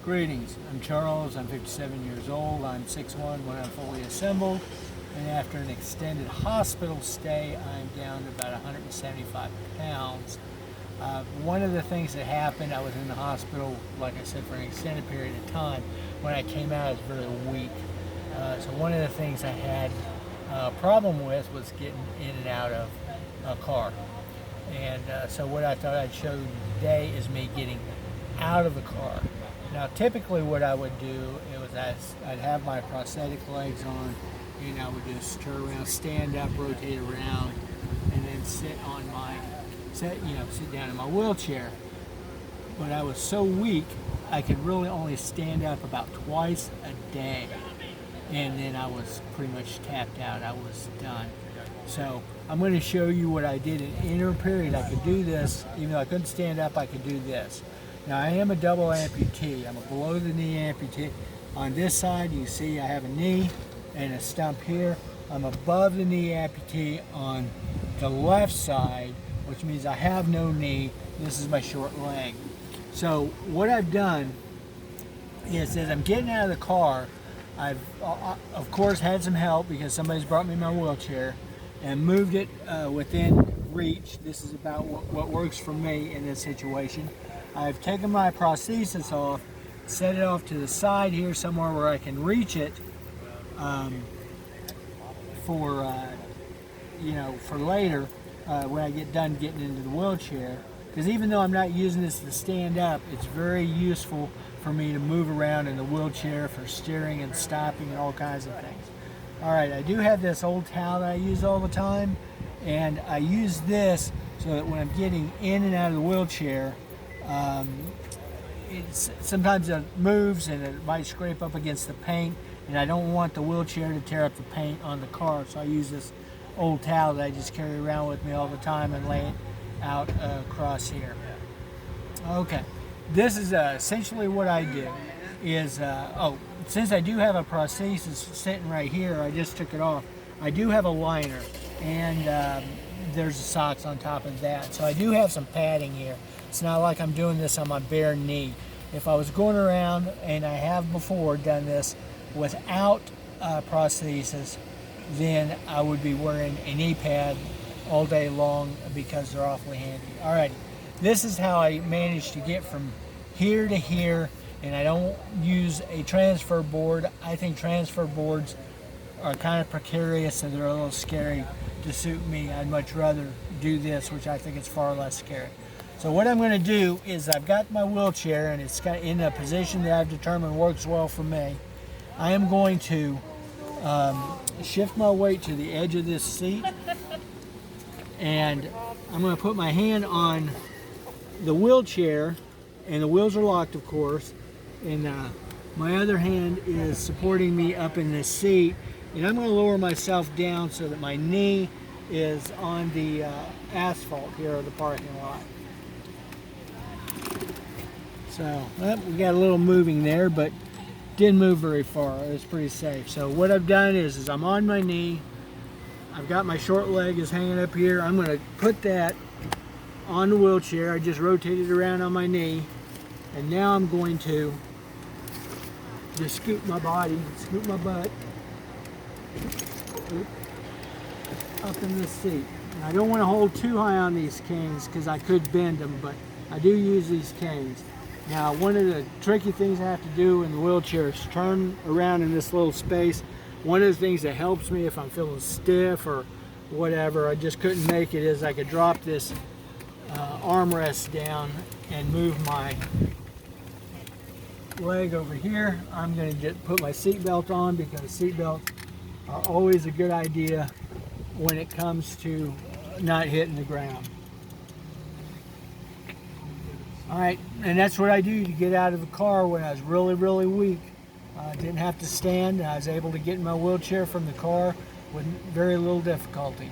Greetings, I'm Charles, I'm 57 years old, I'm 6'1" when I'm fully assembled, and after an extended hospital stay, I'm down to about 175 pounds. One of the things that happened, I was in the hospital, like I said, for an extended period of time. When I came out, I was very weak. So one of the things I had a problem with was getting in and out of a car. And so what I thought I'd show you today is me getting out of the car. Now, typically what I would do, I'd have my prosthetic legs on, and I would just turn around, stand up, rotate around, and then sit down in my wheelchair. But I was so weak, I could really only stand up about twice a day. And then I was pretty much tapped out. I was done. So I'm going to show you what I did in interim period. I could do this, even though I couldn't stand up, I could do this. Now, I am a double amputee. I'm a below the knee amputee. On this side, you see I have a knee and a stump here. I'm above the knee amputee on the left side, which means I have no knee. This is my short leg. So what I've done is, as I'm getting out of the car, I've of course had some help because somebody's brought me my wheelchair and moved it within reach. This is about what works for me in this situation. I've taken my prosthesis off, set it off to the side here somewhere where I can reach it for later when I get done getting into the wheelchair. Because even though I'm not using this to stand up, it's very useful for me to move around in the wheelchair for steering and stopping and all kinds of things. All right, I do have this old towel that I use all the time, and I use this so that when I'm getting in and out of the wheelchair, sometimes it moves and it might scrape up against the paint, and I don't want the wheelchair to tear up the paint on the car, so I use this old towel that I just carry around with me all the time and lay it out across here. Okay, this is essentially what I do is, since I do have a prosthesis sitting right here, I just took it off. I do have a liner, and there's the socks on top of that, so I do have some padding here. It's not like I'm doing this on my bare knee. If I was going around, and I have before done this without prosthesis, then I would be wearing a knee pad all day long because they're awfully handy. All right, this is how I managed to get from here to here, and I don't use a transfer board. I think transfer boards are kind of precarious and they're a little scary to suit me. I'd much rather do this, which I think is far less scary. So what I'm going to do is, I've got my wheelchair and it's got in a position that I've determined works well for me. I am going to shift my weight to the edge of this seat, and I'm going to put my hand on the wheelchair, and the wheels are locked, of course, and my other hand is supporting me up in this seat, and I'm going to lower myself down so that my knee is on the asphalt here of the parking lot. So we got a little moving there, but didn't move very far. It was pretty safe. So what I've done is I'm on my knee. I've got my short leg is hanging up here. I'm going to put that on the wheelchair. I just rotated around on my knee, and now I'm going to just scoot my body, scoot my butt up in this seat. And I don't want to hold too high on these canes because I could bend them, but I do use these canes. Now, one of the tricky things I have to do in the wheelchair is turn around in this little space. One of the things that helps me if I'm feeling stiff or whatever, I just couldn't make it, is I could drop this armrest down and move my leg over here. I'm going to put my seatbelt on because seatbelts are always a good idea when it comes to not hitting the ground. All right, and that's what I do to get out of the car when I was really, really weak. I didn't have to stand, and I was able to get in my wheelchair from the car with very little difficulty.